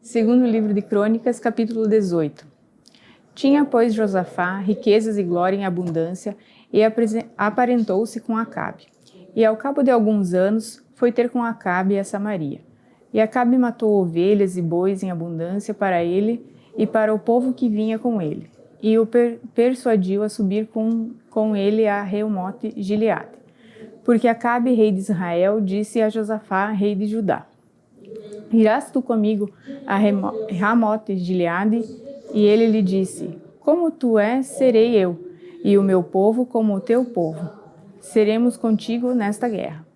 Segundo livro de Crônicas, capítulo 18. Tinha, pois, Josafá riquezas e glória em abundância e aparentou-se com Acabe. E ao cabo de alguns anos foi ter com Acabe a Samaria. E Acabe matou ovelhas e bois em abundância para ele e para o povo que vinha com ele. E o persuadiu a subir com ele a Remote Gileade. Porque Acabe, rei de Israel, disse a Josafá, rei de Judá: Irás tu comigo a Ramote Gileade? E ele lhe disse: Como tu és, serei eu, e o meu povo como o teu povo. Seremos contigo nesta guerra.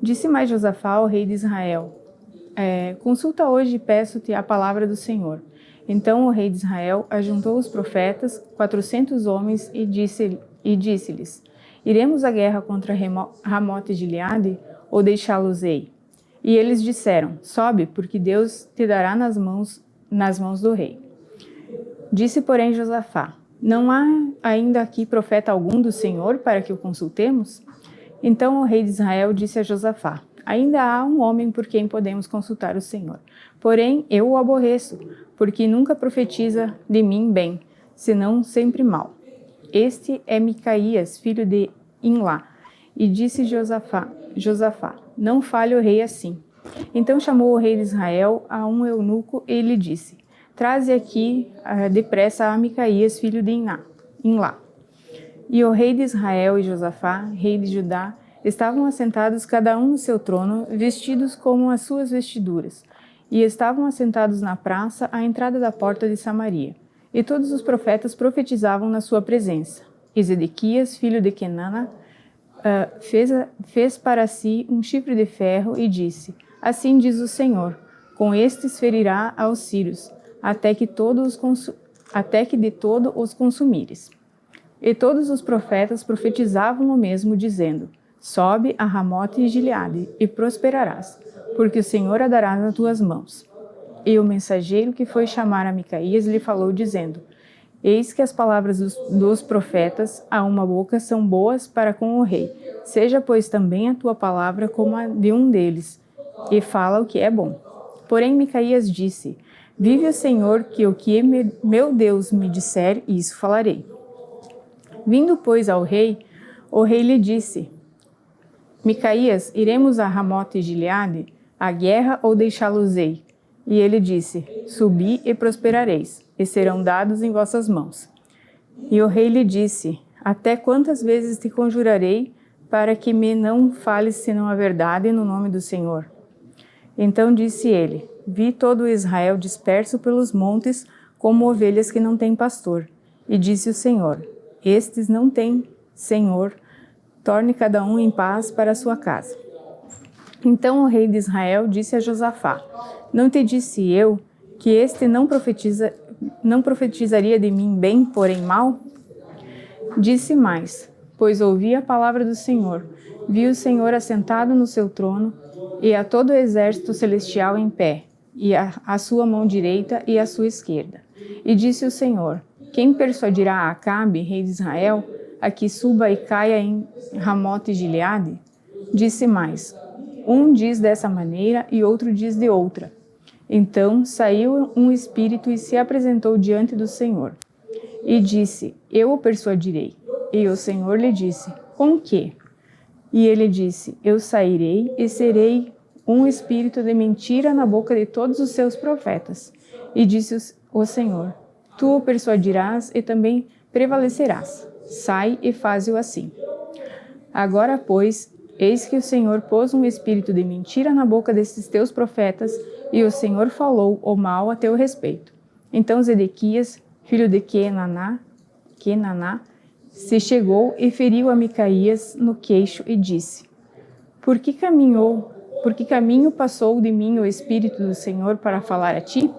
Disse mais Josafá ao rei de Israel: Consulta hoje e peço-te a palavra do Senhor. Então o rei de Israel ajuntou os profetas, 400 homens, e disse-lhes: Iremos à guerra contra Ramote Gileade, ou deixá-los-ei? E eles disseram: Sobe, porque Deus te dará nas mãos do rei. Disse, porém, Josafá: Não há ainda aqui profeta algum do Senhor para que o consultemos? Então o rei de Israel disse a Josafá: Ainda há um homem por quem podemos consultar o Senhor. Porém, eu o aborreço, porque nunca profetiza de mim bem, senão sempre mal. Este é Micaías, filho de Imlá. E disse Josafá: Não fale o rei assim. Então chamou o rei de Israel a um eunuco e lhe disse: Traze aqui depressa a Micaías, filho de Imlá. E o rei de Israel e Josafá, rei de Judá, estavam assentados cada um no seu trono, vestidos como as suas vestiduras, e estavam assentados na praça à entrada da porta de Samaria. E todos os profetas profetizavam na sua presença. E Zedequias, filho de Kenana, fez para si um chifre de ferro e disse: Assim diz o Senhor: Com estes ferirá aos sírios, até que de todo os consumires. E todos os profetas profetizavam o mesmo, dizendo: Sobe a Ramote Gileade e prosperarás, porque o Senhor a dará nas tuas mãos. E o mensageiro que foi chamar a Micaías lhe falou, dizendo: Eis que as palavras dos profetas a uma boca são boas para com o rei. Seja, pois, também a tua palavra como a de um deles, e fala o que é bom. Porém Micaías disse: Vive o Senhor, que o que meu Deus me disser, isso falarei. Vindo, pois, ao rei, o rei lhe disse: Micaías, iremos a Ramote Gileade, à guerra, ou deixá-los-ei? E ele disse: Subi e prosperareis, e serão dados em vossas mãos. E o rei lhe disse: Até quantas vezes te conjurarei, para que me não fales senão a verdade no nome do Senhor? Então disse ele: Vi todo Israel disperso pelos montes, como ovelhas que não têm pastor. E disse o Senhor: Estes não têm Senhor, torne cada um em paz para a sua casa. Então o rei de Israel disse a Josafá: Não te disse eu que este não profetizaria de mim bem, porém mal? Disse mais: Pois ouvi a palavra do Senhor, vi o Senhor assentado no seu trono, e a todo o exército celestial em pé, e a sua mão direita e a sua esquerda. E disse o Senhor: Quem persuadirá a Acabe, rei de Israel, a que suba e caia em Ramote Gileade? Disse mais: Um diz dessa maneira e outro diz de outra. Então saiu um espírito e se apresentou diante do Senhor. E disse: Eu o persuadirei. E o Senhor lhe disse: Com que? E ele disse: Eu sairei e serei um espírito de mentira na boca de todos os seus profetas. E disse o Senhor: Tu o persuadirás e também prevalecerás. Sai e faze-o assim. Agora, pois, eis que o Senhor pôs um espírito de mentira na boca desses teus profetas, e o Senhor falou o mal a teu respeito. Então Zedequias, filho de Kenaná, se chegou e feriu a Micaías no queixo e disse: Por que caminho passou de mim o Espírito do Senhor para falar a ti?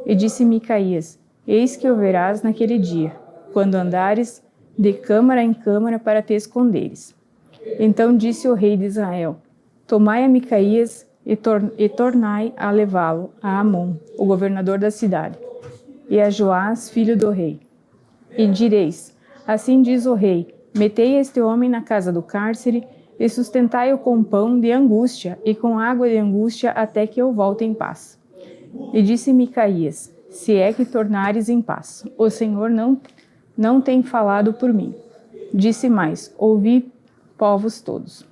E disse Micaías: Eis que o verás naquele dia, quando andares de câmara em câmara para te esconderes. Então disse o rei de Israel: Tomai a Micaías e tornai a levá-lo a Amon, o governador da cidade, e a Joás, filho do rei. E direis: Assim diz o rei: Metei este homem na casa do cárcere e sustentai-o com pão de angústia e com água de angústia até que eu volte em paz. E disse Micaías: se é que tornares em paz, o Senhor não tem falado por mim. Disse mais: ouvi, povos todos.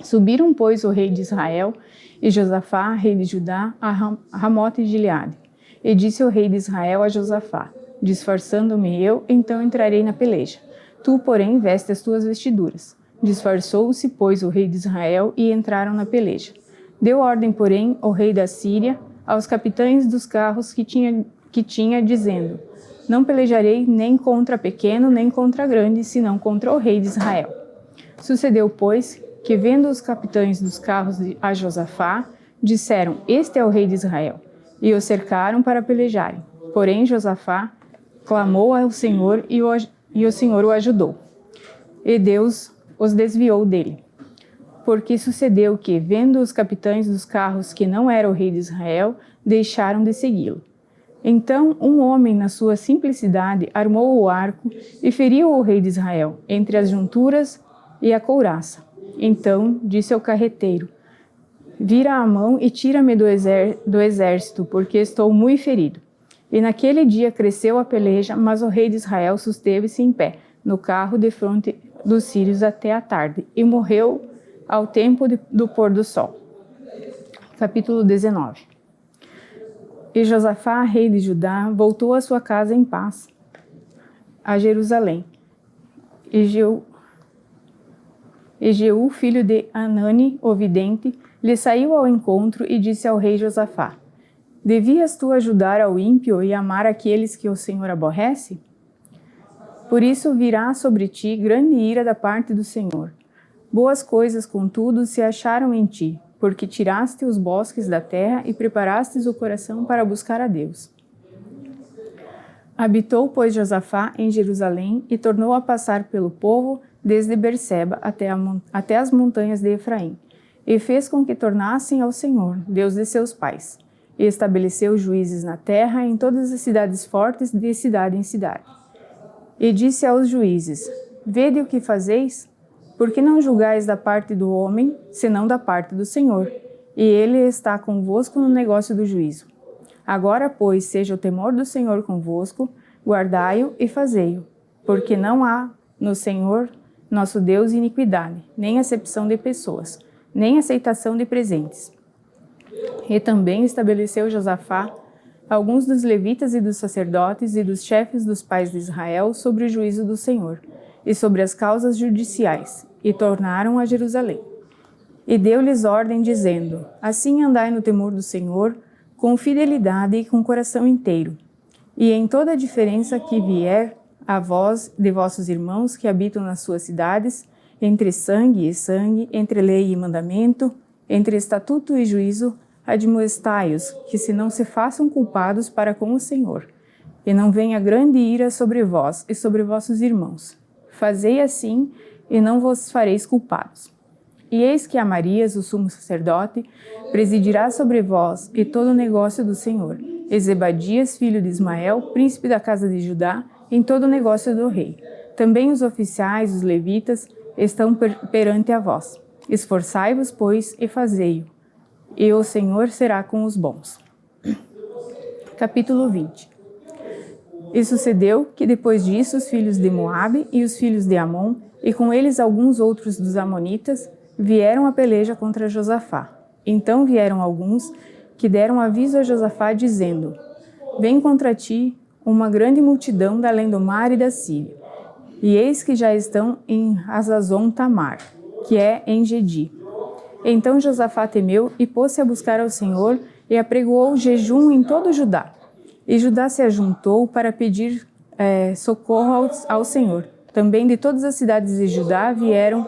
Subiram, pois, o rei de Israel e Josafá, rei de Judá, a Ramote de Gileade. E disse o rei de Israel a Josafá: disfarçando-me eu, então entrarei na peleja. Tu, porém, veste as tuas vestiduras. Disfarçou-se, pois, o rei de Israel e entraram na peleja. Deu ordem, porém, o rei da Síria aos capitães dos carros que tinha, dizendo: não pelejarei nem contra pequeno, nem contra grande, senão contra o rei de Israel. Sucedeu, pois, que vendo os capitães dos carros a Josafá, disseram: este é o rei de Israel, e o cercaram para pelejarem. Porém Josafá clamou ao Senhor e o Senhor o ajudou. E Deus os desviou dele. Porque sucedeu que, vendo os capitães dos carros que não era o rei de Israel, deixaram de segui-lo. Então um homem, na sua simplicidade, armou o arco e feriu o rei de Israel, entre as junturas e a couraça. Então disse ao carreteiro: vira a mão e tira-me do exército, porque estou muito ferido. E naquele dia cresceu a peleja, mas o rei de Israel susteve-se em pé, no carro defronte dos sírios até a tarde, e morreu ao tempo do pôr do sol. Capítulo 19. E Josafá, rei de Judá, voltou à sua casa em paz, a Jerusalém. E Jeú, filho de Anani, o vidente, lhe saiu ao encontro e disse ao rei Josafá: devias tu ajudar ao ímpio e amar aqueles que o Senhor aborrece? Por isso virá sobre ti grande ira da parte do Senhor. Boas coisas, contudo, se acharam em ti, porque tiraste os bosques da terra e preparastes o coração para buscar a Deus. Habitou, pois, Josafá em Jerusalém e tornou a passar pelo povo desde Berseba até as montanhas de Efraim, e fez com que tornassem ao Senhor, Deus de seus pais, e estabeleceu juízes na terra em todas as cidades fortes, de cidade em cidade. E disse aos juízes: vede o que fazeis? Porque não julgais da parte do homem, senão da parte do Senhor, e ele está convosco no negócio do juízo. Agora, pois, seja o temor do Senhor convosco, guardai-o e fazei-o, porque não há no Senhor, nosso Deus, iniquidade, nem acepção de pessoas, nem aceitação de presentes. E também estabeleceu Josafá alguns dos levitas e dos sacerdotes e dos chefes dos pais de Israel sobre o juízo do Senhor e sobre as causas judiciais, e tornaram a Jerusalém. E deu-lhes ordem, dizendo: assim andai no temor do Senhor, com fidelidade e com coração inteiro. E em toda a diferença que vier a vós de vossos irmãos que habitam nas suas cidades, entre sangue e sangue, entre lei e mandamento, entre estatuto e juízo, admoestai-os, que se não se façam culpados para com o Senhor, e não venha grande ira sobre vós e sobre vossos irmãos. Fazei assim, e não vos fareis culpados. E eis que Amarias, o sumo sacerdote, presidirá sobre vós e todo o negócio do Senhor, e Zebadias, filho de Ismael, príncipe da casa de Judá, em todo o negócio do rei. Também os oficiais, os levitas, estão perante a vós. Esforçai-vos, pois, e fazei-o, e o Senhor será com os bons. Capítulo 20. E sucedeu que depois disso os filhos de Moabe e os filhos de Amon, e com eles alguns outros dos amonitas, vieram a peleja contra Josafá. Então vieram alguns que deram aviso a Josafá, dizendo: vem contra ti uma grande multidão da além do mar e da Síria. E eis que já estão em Hazazon Tamar, que é em Gedi. Então Josafá temeu e pôs-se a buscar ao Senhor e apregoou jejum em todo Judá. E Judá se ajuntou para pedir socorro ao Senhor. Também de todas as cidades de Judá vieram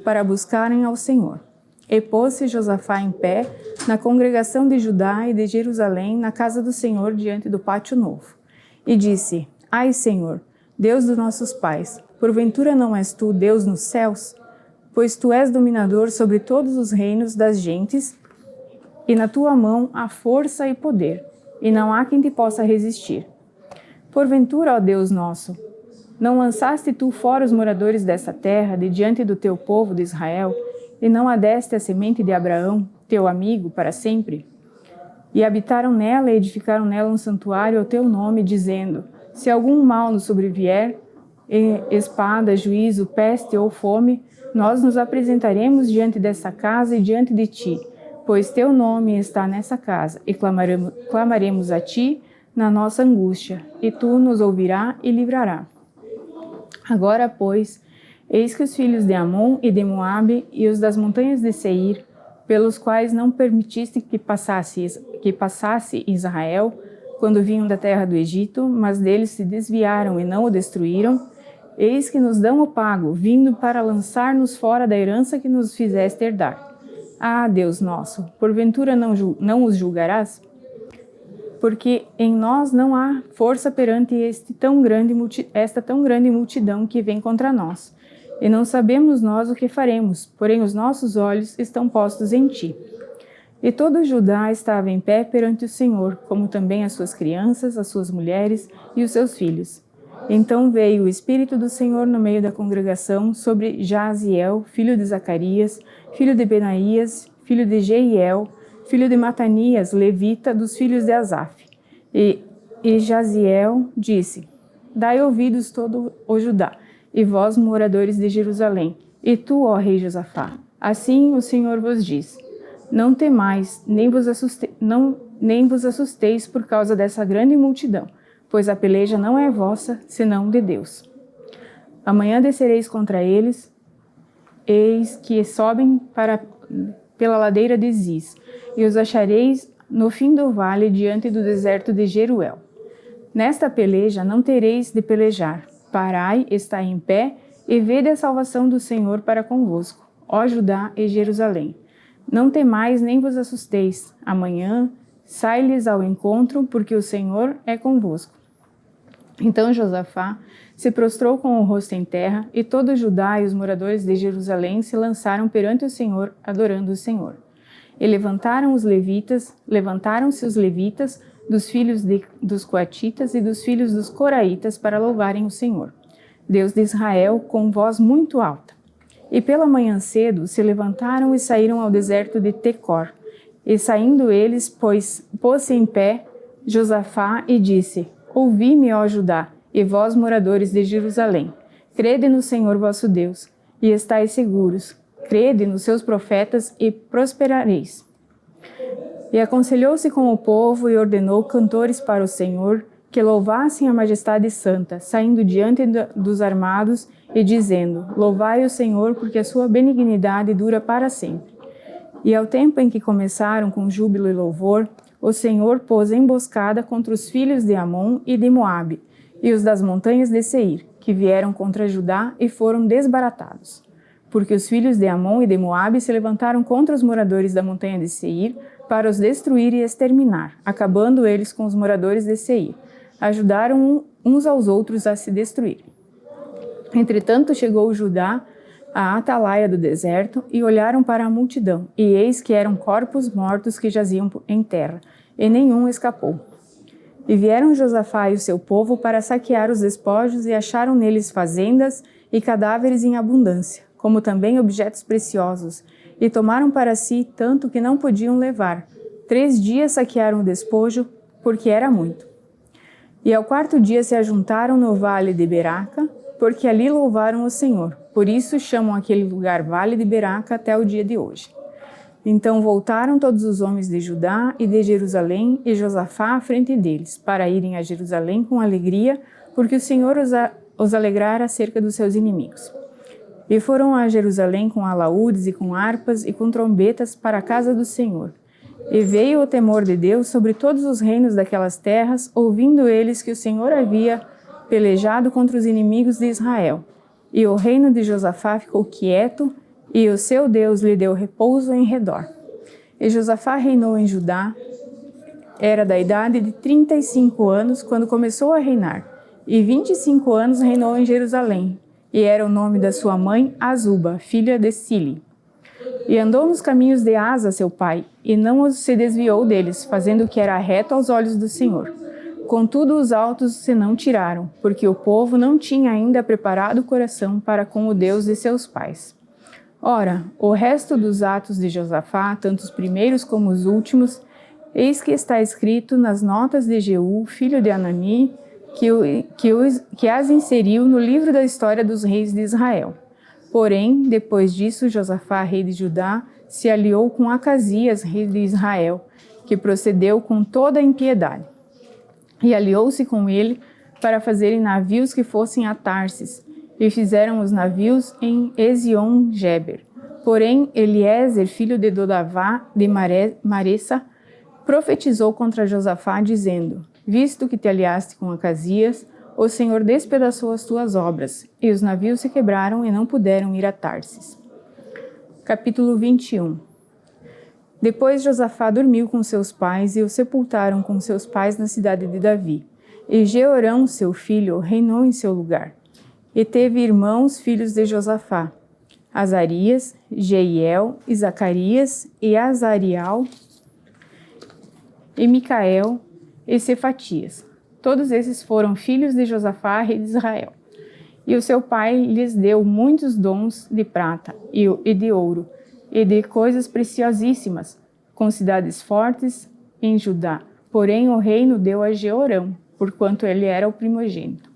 para buscarem ao Senhor. E pôs-se Josafá em pé na congregação de Judá e de Jerusalém, na casa do Senhor, diante do pátio novo. E disse: ai, Senhor, Deus dos nossos pais, porventura não és tu Deus nos céus? Pois tu és dominador sobre todos os reinos das gentes, e na tua mão há força e poder, e não há quem te possa resistir. Porventura, ó Deus nosso, não lançaste tu fora os moradores desta terra, de diante do teu povo de Israel, e não adeste a semente de Abraão, teu amigo, para sempre? E habitaram nela e edificaram nela um santuário ao teu nome, dizendo: se algum mal nos sobrevier, espada, juízo, peste ou fome, nós nos apresentaremos diante dessa casa e diante de ti, pois teu nome está nessa casa, e clamaremos a ti na nossa angústia, e tu nos ouvirá e livrará. Agora, pois, eis que os filhos de Amon e de Moabe e os das montanhas de Seir, pelos quais não permitiste que passasse Israel, quando vinham da terra do Egito, mas deles se desviaram e não o destruíram, eis que nos dão o pago, vindo para lançar-nos fora da herança que nos fizeste herdar. Ah, Deus nosso, porventura não os julgarás? Porque em nós não há força perante esta tão grande multidão que vem contra nós. E não sabemos nós o que faremos, porém os nossos olhos estão postos em ti. E todo Judá estava em pé perante o Senhor, como também as suas crianças, as suas mulheres e os seus filhos. Então veio o Espírito do Senhor no meio da congregação sobre Jaziel, filho de Zacarias, filho de Benaías, filho de Jeiel, filho de Matanias, levita, dos filhos de Asaf. E Jaziel disse: dai ouvidos todo o Judá, e vós, moradores de Jerusalém, e tu, ó rei Josafá. Assim o Senhor vos diz: não temais, nem vos assusteis por causa dessa grande multidão, pois a peleja não é vossa, senão de Deus. Amanhã descereis contra eles, eis que sobem pela ladeira de Ziz, e os achareis no fim do vale, diante do deserto de Jeruel. Nesta peleja não tereis de pelejar. Parai, estai em pé, e vede a salvação do Senhor para convosco, ó Judá e Jerusalém. Não temais nem vos assusteis. Amanhã sai-lhes ao encontro, porque o Senhor é convosco. Então Josafá se prostrou com o rosto em terra, e todo Judá e os moradores de Jerusalém se lançaram perante o Senhor, adorando o Senhor. E levantaram-se os levitas, dos filhos dos coatitas e dos filhos dos coraitas, para louvarem o Senhor, Deus de Israel, com voz muito alta. E pela manhã cedo se levantaram e saíram ao deserto de Tecor. E saindo eles, pôs-se em pé Josafá e disse: ouvi-me, ó Judá, e vós, moradores de Jerusalém. Crede no Senhor vosso Deus, e estáis seguros. Crede nos seus profetas e prosperareis. E aconselhou-se com o povo e ordenou cantores para o Senhor, que louvassem a majestade santa, saindo diante dos armados e dizendo: louvai o Senhor, porque a sua benignidade dura para sempre. E ao tempo em que começaram com júbilo e louvor, o Senhor pôs emboscada contra os filhos de Amon e de Moabe, e os das montanhas de Seir, que vieram contra Judá e foram desbaratados. Porque os filhos de Amon e de Moabe se levantaram contra os moradores da montanha de Seir, para os destruir e exterminar, acabando eles com os moradores de Seir. Ajudaram uns aos outros a se destruir. Entretanto chegou Judá à atalaia do deserto, e olharam para a multidão, e eis que eram corpos mortos que jaziam em terra, e nenhum escapou. E vieram Josafá e o seu povo para saquear os despojos, e acharam neles fazendas e cadáveres em abundância, como também objetos preciosos, e tomaram para si tanto que não podiam levar. 3 dias saquearam o despojo, porque era muito. E ao 4º dia se ajuntaram no vale de Beraca, porque ali louvaram o Senhor. Por isso chamam aquele lugar Vale de Beraca até o dia de hoje. Então voltaram todos os homens de Judá e de Jerusalém, e Josafá à frente deles, para irem a Jerusalém com alegria, porque o Senhor os alegrara acerca dos seus inimigos. E foram a Jerusalém com alaúdes e com harpas e com trombetas para a casa do Senhor. E veio o temor de Deus sobre todos os reinos daquelas terras, ouvindo eles que o Senhor havia pelejado contra os inimigos de Israel. E o reino de Josafá ficou quieto, e o seu Deus lhe deu repouso em redor. E Josafá reinou em Judá, era da idade de 35 anos quando começou a reinar, e 25 anos reinou em Jerusalém, e era o nome da sua mãe Azuba, filha de Sili. E andou nos caminhos de Asa, seu pai, e não se desviou deles, fazendo o que era reto aos olhos do Senhor. Contudo, os altos se não tiraram, porque o povo não tinha ainda preparado o coração para com o Deus de seus pais. Ora, o resto dos atos de Josafá, tanto os primeiros como os últimos, Eis que está escrito nas notas de Jeú, filho de Anani, que as inseriu no livro da história dos reis de Israel. Porém, depois disso, Josafá, rei de Judá, se aliou com Acasias, rei de Israel, que procedeu com toda a impiedade. E aliou-se com ele para fazerem navios que fossem a Tarsis, e fizeram os navios em Ezion-Geber. Porém, Eliezer, filho de Dodavá, de Maressa, profetizou contra Josafá, dizendo: Visto que te aliaste com Acasias, o Senhor despedaçou as tuas obras, e os navios se quebraram e não puderam ir a Tarsis. Capítulo 21. Depois Josafá dormiu com seus pais e o sepultaram com seus pais na cidade de Davi. E Jeorão, seu filho, reinou em seu lugar. E teve irmãos, filhos de Josafá: Azarias, Jeiel, e Zacarias, e Azarial, e Micael, e Cefatias. Todos esses foram filhos de Josafá, rei de Israel. E o seu pai lhes deu muitos dons de prata e de ouro, e de coisas preciosíssimas, com cidades fortes em Judá. Porém, o reino deu a Jeorão, porquanto ele era o primogênito.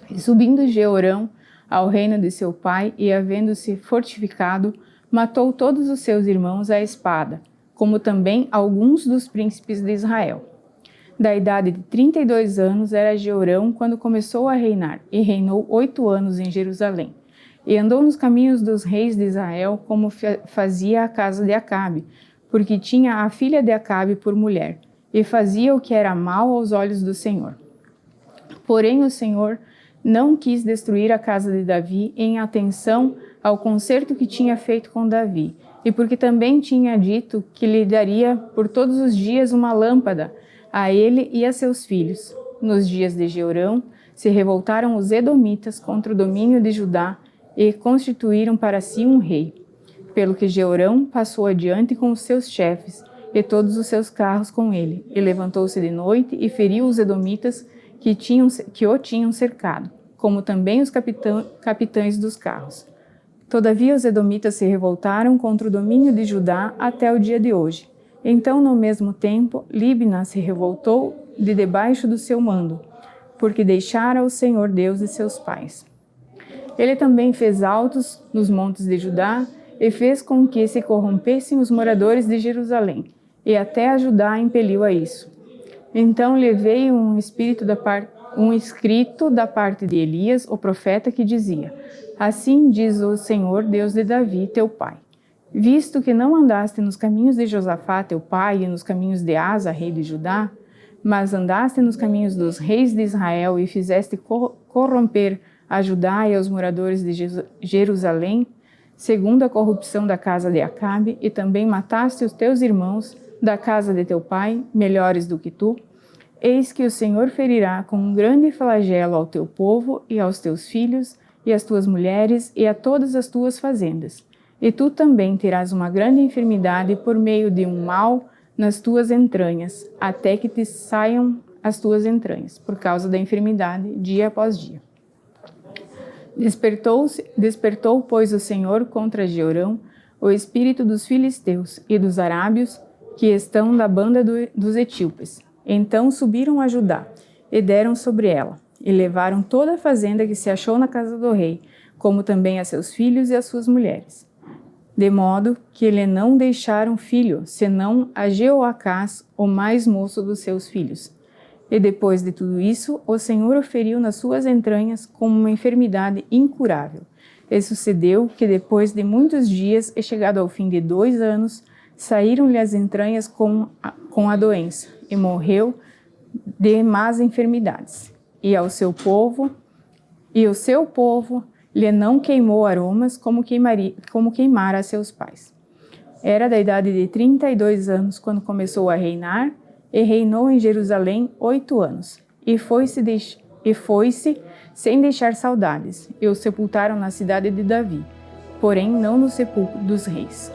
E subindo Jeorão ao reino de seu pai, e havendo-se fortificado, matou todos os seus irmãos à espada, como também alguns dos príncipes de Israel. Da idade de 32 anos era Jeorão quando começou a reinar, e reinou 8 anos em Jerusalém. E andou nos caminhos dos reis de Israel, como fazia a casa de Acabe, porque tinha a filha de Acabe por mulher, e fazia o que era mal aos olhos do Senhor. Porém o Senhor não quis destruir a casa de Davi em atenção ao concerto que tinha feito com Davi, e porque também tinha dito que lhe daria por todos os dias uma lâmpada, a ele e a seus filhos. Nos dias de Jeorão, se revoltaram os edomitas contra o domínio de Judá e constituíram para si um rei. Pelo que Jeorão passou adiante com os seus chefes e todos os seus carros com ele, e levantou-se de noite e feriu os edomitas que o tinham cercado, como também os capitães dos carros. Todavia os edomitas se revoltaram contra o domínio de Judá até o dia de hoje. Então, no mesmo tempo, Libna se revoltou de debaixo do seu mando, porque deixara o Senhor Deus de seus pais. Ele também fez altos nos montes de Judá e fez com que se corrompessem os moradores de Jerusalém, e até a Judá impeliu a isso. Então lhe veio um escrito da parte de Elias, o profeta, que dizia: Assim diz o Senhor Deus de Davi, teu pai. Visto que não andaste nos caminhos de Josafá, teu pai, e nos caminhos de Asa, rei de Judá, mas andaste nos caminhos dos reis de Israel e fizeste corromper a Judá e aos moradores de Jerusalém, segundo a corrupção da casa de Acabe, e também mataste os teus irmãos da casa de teu pai, melhores do que tu, eis que o Senhor ferirá com um grande flagelo ao teu povo e aos teus filhos e às tuas mulheres e a todas as tuas fazendas. E tu também terás uma grande enfermidade por meio de um mal nas tuas entranhas, até que te saiam as tuas entranhas, por causa da enfermidade, dia após dia. Despertou, pois, o Senhor contra Jeorão o espírito dos filisteus e dos arábios, que estão da banda dos etíopes. Então subiram a Judá, e deram sobre ela, e levaram toda a fazenda que se achou na casa do rei, como também a seus filhos e as suas mulheres. De modo que lhe não deixaram filho, senão a Jeoacás, o mais moço dos seus filhos. E depois de tudo isso, o Senhor o feriu nas suas entranhas como uma enfermidade incurável. E sucedeu que depois de muitos dias, e chegado ao fim de 2 anos, saíram-lhe as entranhas com a doença, e morreu de más enfermidades. E o seu povo lhe não queimou aromas como queimara a seus pais. Era da idade de 32 anos quando começou a reinar, e reinou em Jerusalém 8 anos. E foi-se sem deixar saudades, e o sepultaram na cidade de Davi, porém não no sepulcro dos reis.